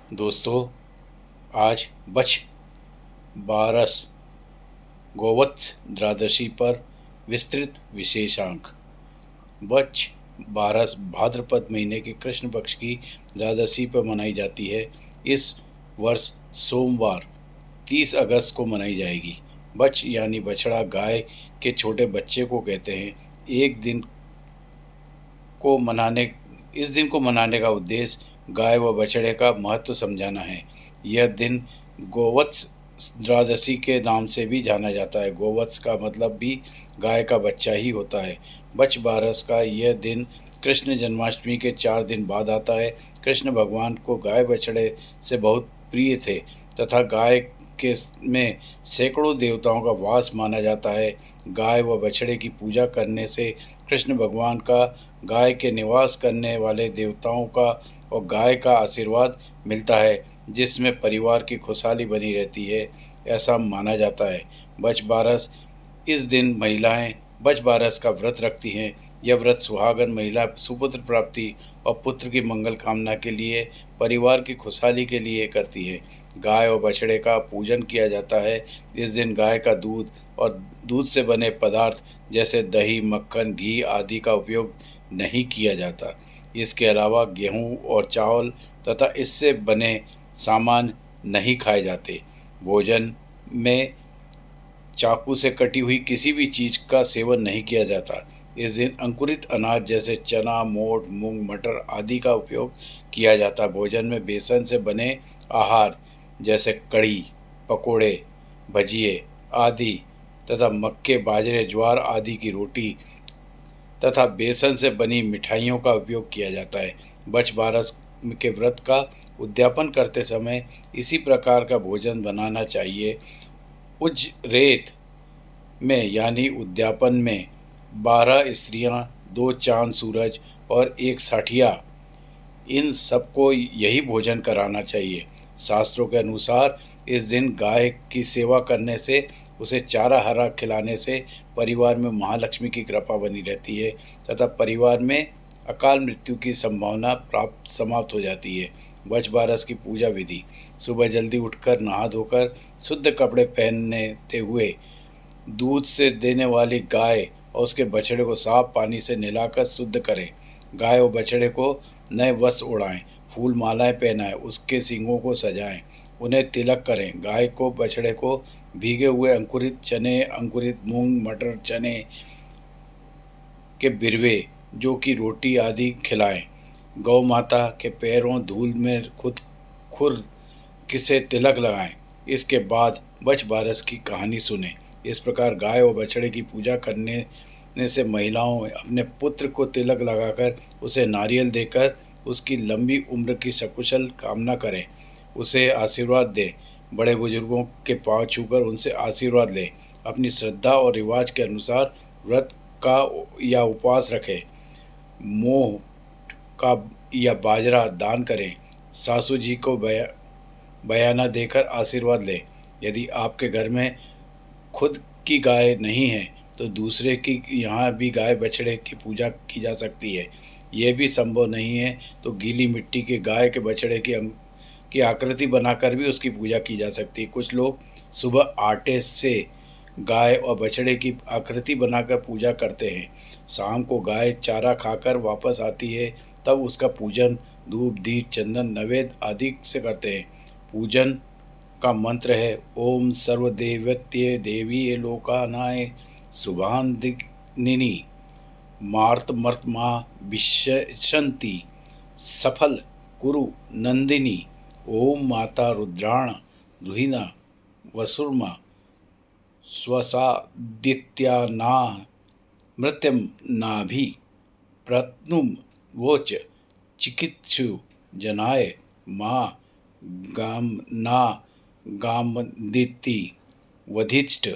दोस्तों, आज बछ बारस गोवत्स द्वादशी पर विस्तृत विशेषांक। बछ बारस भाद्रपद महीने के कृष्ण पक्ष की द्वादशी पर मनाई जाती है। इस वर्ष सोमवार 30 अगस्त को मनाई जाएगी। बछ यानी बछड़ा गाय के छोटे बच्चे को कहते हैं। एक दिन को मनाने इस दिन को मनाने का उद्देश्य गाय व बछड़े का महत्व समझाना है। यह दिन गोवत्स द्वादशी के नाम से भी जाना जाता है। गोवत्स का मतलब भी गाय का बच्चा ही होता है। बछ बारस का यह दिन कृष्ण जन्माष्टमी के 4 दिन बाद आता है। कृष्ण भगवान को गाय बछड़े से बहुत प्रिय थे तथा गाय के में सैकड़ों देवताओं का वास माना जाता है। गाय व बछड़े की पूजा करने से कृष्ण भगवान का, गाय के निवास करने वाले देवताओं का और गाय का आशीर्वाद मिलता है, जिसमें परिवार की खुशहाली बनी रहती है, ऐसा माना जाता है। बछ बारस इस दिन महिलाएं बछ बारस का व्रत रखती हैं। यह व्रत सुहागन महिला सुपुत्र प्राप्ति और पुत्र की मंगल कामना के लिए, परिवार की खुशहाली के लिए करती है। गाय और बछड़े का पूजन किया जाता है। इस दिन गाय का दूध और दूध से बने पदार्थ जैसे दही, मक्खन, घी आदि का उपयोग नहीं किया जाता। इसके अलावा गेहूँ और चावल तथा इससे बने सामान नहीं खाए जाते। भोजन में चाकू से कटी हुई किसी भी चीज़ का सेवन नहीं किया जाता। इस दिन अंकुरित अनाज जैसे चना, मोठ, मूंग, मटर आदि का उपयोग किया जाता। भोजन में बेसन से बने आहार जैसे कढ़ी, पकोड़े, भजिए आदि तथा मक्के, बाजरे, ज्वार आदि की रोटी तथा बेसन से बनी मिठाइयों का उपयोग किया जाता है। बछ बारस के व्रत का उद्यापन करते समय इसी प्रकार का भोजन बनाना चाहिए। उजरेत में यानी उद्यापन में 12 स्त्रियां, 2 चांद सूरज और 1 साठिया, इन सबको यही भोजन कराना चाहिए। शास्त्रों के अनुसार इस दिन गाय की सेवा करने से, उसे चारा हरा खिलाने से परिवार में महालक्ष्मी की कृपा बनी रहती है तथा परिवार में अकाल मृत्यु की संभावना प्राप्त समाप्त हो जाती है। बछ बारस की पूजा विधि: सुबह जल्दी उठकर नहा धोकर शुद्ध कपड़े पहनते हुए दूध से देने वाली गाय और उसके बछड़े को साफ पानी से नहलाकर शुद्ध करें। गाय और बछड़े को नए वस्त्र ओढ़ाएं, फूल मालाएं पहनाएं, उसके सींगों को सजाएं, उन्हें तिलक करें। गाय को बछड़े को भीगे हुए अंकुरित चने, अंकुरित मूंग, मटर, चने के बिरवे जो कि रोटी आदि खिलाएं। गौ माता के पैरों धूल में खुद खुर किसे तिलक लगाएं। इसके बाद बछ बारस की कहानी सुने। इस प्रकार गाय और बछड़े की पूजा करने से महिलाओं अपने पुत्र को तिलक लगाकर, उसे नारियल देकर उसकी लंबी उम्र की सकुशल कामना करें, उसे आशीर्वाद दें। बड़े बुजुर्गों के पांव छूकर उनसे आशीर्वाद लें। अपनी श्रद्धा और रिवाज के अनुसार व्रत का या उपवास रखें। मोह का या बाजरा दान करें। सासू जी को बयाना देकर आशीर्वाद लें। यदि आपके घर में खुद की गाय नहीं है तो दूसरे की यहाँ भी गाय बछड़े की पूजा की जा सकती है। यह भी संभव नहीं है तो गीली मिट्टी के गाय के बछड़े की आकृति बनाकर भी उसकी पूजा की जा सकती है। कुछ लोग सुबह आटे से गाय और बछड़े की आकृति बनाकर पूजा करते हैं। शाम को गाय चारा खाकर वापस आती है, तब उसका पूजन धूप, दीप, चंदन, नैवेद्य आदि से करते हैं। पूजन का मंत्र है: ओम सर्वदेवत्ये देवी लोकानाय शुभान्दिनी मार्तमर्तमा विशंति सफल कुरु नंदिनी। ओम माता रुद्राण रुहिना वसुर्मा स्वसादित्याना मृत्यम नाभि प्रत्नुम वोच चिकित्सु जनाय माँ गामना गामदिति वधिष्ठ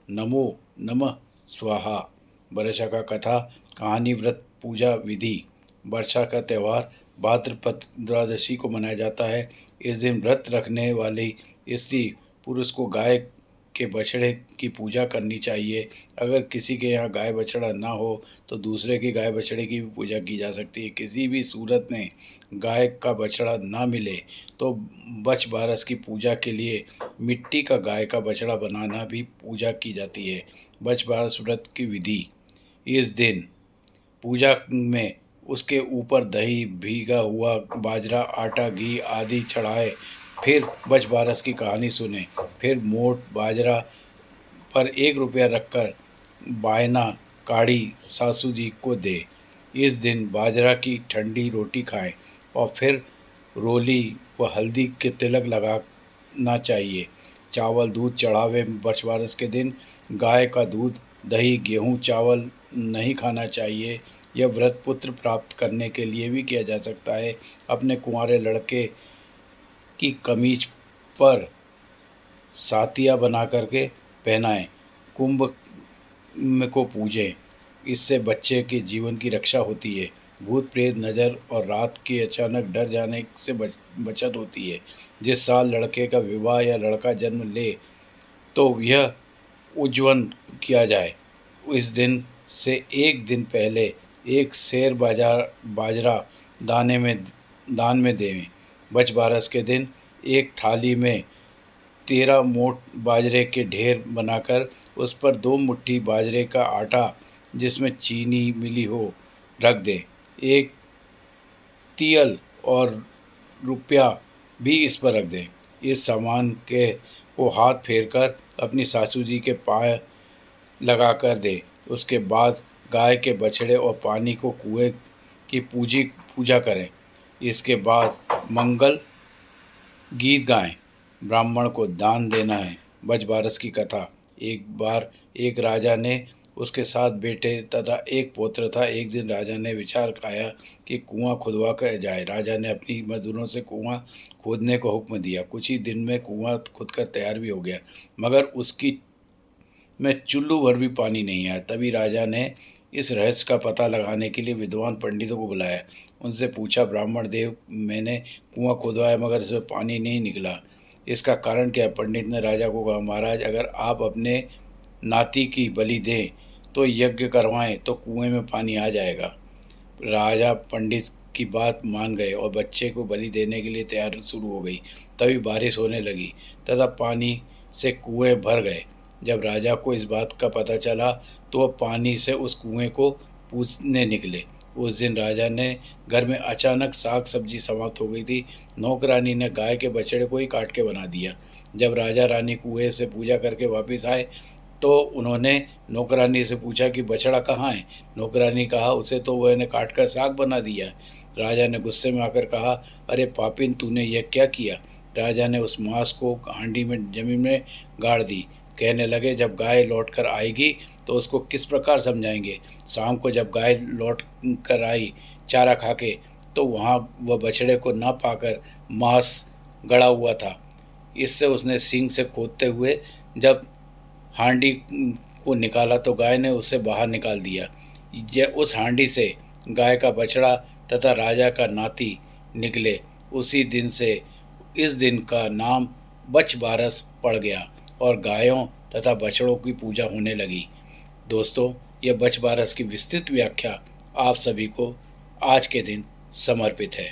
नमो नमः स्वाहा। वर्षा का कथा कहानी। व्रत पूजा विधि: वर्षा का त्यौहार भाद्रपद द्वादशी को मनाया जाता है। इस दिन व्रत रखने वाली स्त्री पुरुष को गाय के बछड़े की पूजा करनी चाहिए। अगर किसी के यहाँ गाय बछड़ा ना हो तो दूसरे की गाय बछड़े की भी पूजा की जा सकती है। किसी भी सूरत में गाय का बछड़ा ना मिले तो बछ बारस की पूजा के लिए मिट्टी का गाय का बछड़ा बनाना भी पूजा की जाती है। बछ बारस व्रत की विधि: इस दिन पूजा में उसके ऊपर दही, भीगा हुआ बाजरा, आटा, घी आदि चढ़ाएं। फिर बछ बारस की कहानी सुने। फिर मोट बाजरा पर 1 रुपया रखकर बायना काढ़ी सासू जी को दे। इस दिन बाजरा की ठंडी रोटी खाएं और फिर रोली व हल्दी के तिलक लगाना चाहिए। चावल दूध चढ़ावे: बछबारस के दिन गाय का दूध, दही, गेहूँ, चावल नहीं खाना चाहिए। यह व्रत पुत्र प्राप्त करने के लिए भी किया जा सकता है। अपने कुंवारे लड़के की कमीज पर सातिया बना करके पहनाएं। कुंभ को पूजें, इससे बच्चे के जीवन की रक्षा होती है। भूत प्रेत नज़र और रात के अचानक डर जाने से बचत होती है। जिस साल लड़के का विवाह या लड़का जन्म ले तो यह उज्जवन किया जाए। इस दिन से 1 दिन पहले 1 सेर बाजरा दान में देवें। बछ बारस के दिन एक थाली में 13 मोट बाजरे के ढेर बनाकर उस पर 2 मुट्ठी बाजरे का आटा जिसमें चीनी मिली हो रख दें। एक तियल और रुपया भी इस पर रख दें। इस सामान के को हाथ फेर कर अपनी सासू जी के पाँव लगा कर दें। उसके बाद गाय के बछड़े और पानी को कुएं की पूजा करें। इसके बाद मंगल गीत गाएं। ब्राह्मण को दान देना है। बछ बारस की कथा: एक बार एक राजा ने उसके 7 बेटे तथा एक पौत्र था। एक दिन राजा ने विचार किया कि कुआं खुदवा कर जाए। राजा ने अपनी मजदूरों से कुआं खोदने को हुक्म दिया। कुछ ही दिन में कुआं खुदकर तैयार भी हो गया, मगर उसकी में चुल्लू भर भी पानी नहीं आया। तभी राजा ने इस रहस्य का पता लगाने के लिए विद्वान पंडितों को बुलाया। उनसे पूछा, ब्राह्मण देव, मैंने कुआं खोदवाया मगर इसमें पानी नहीं निकला, इसका कारण क्या है? पंडित ने राजा को कहा, महाराज, अगर आप अपने नाती की बलि दें तो यज्ञ करवाएं तो कुएं में पानी आ जाएगा। राजा पंडित की बात मान गए और बच्चे को बलि देने के लिए तैयारी शुरू हो गई। तभी बारिश होने लगी तथा पानी से कुएं भर गए। जब राजा को इस बात का पता चला तो वह पानी से उस कुएं को पूजने निकले। उस दिन राजा ने घर में अचानक साग सब्जी समाप्त हो गई थी। नौकरानी ने गाय के बछड़े को ही काट के बना दिया। जब राजा रानी कुएं से पूजा करके वापस आए तो उन्होंने नौकरानी से पूछा कि बछड़ा कहाँ है? नौकरानी कहा, उसे तो वह ने काट कर साग बना दिया। राजा ने गुस्से में आकर कहा, अरे पापिन, तूने यह क्या किया? राजा ने उस मांस को हांडी में जमीन में गाड़ दी। कहने लगे, जब गाय लौट कर आएगी तो उसको किस प्रकार समझाएंगे? शाम को जब गाय लौट कर आई चारा खा के तो वहाँ वह बछड़े को ना पाकर मांस गड़ा हुआ था। इससे उसने सींग से खोदते हुए जब हांडी को निकाला तो गाय ने उसे बाहर निकाल दिया। उस हांडी से गाय का बछड़ा तथा राजा का नाती निकले। उसी दिन से इस दिन का नाम बछ बारस पड़ गया और गायों तथा बछड़ों की पूजा होने लगी। दोस्तों, यह बछ बारस की विस्तृत व्याख्या आप सभी को आज के दिन समर्पित है।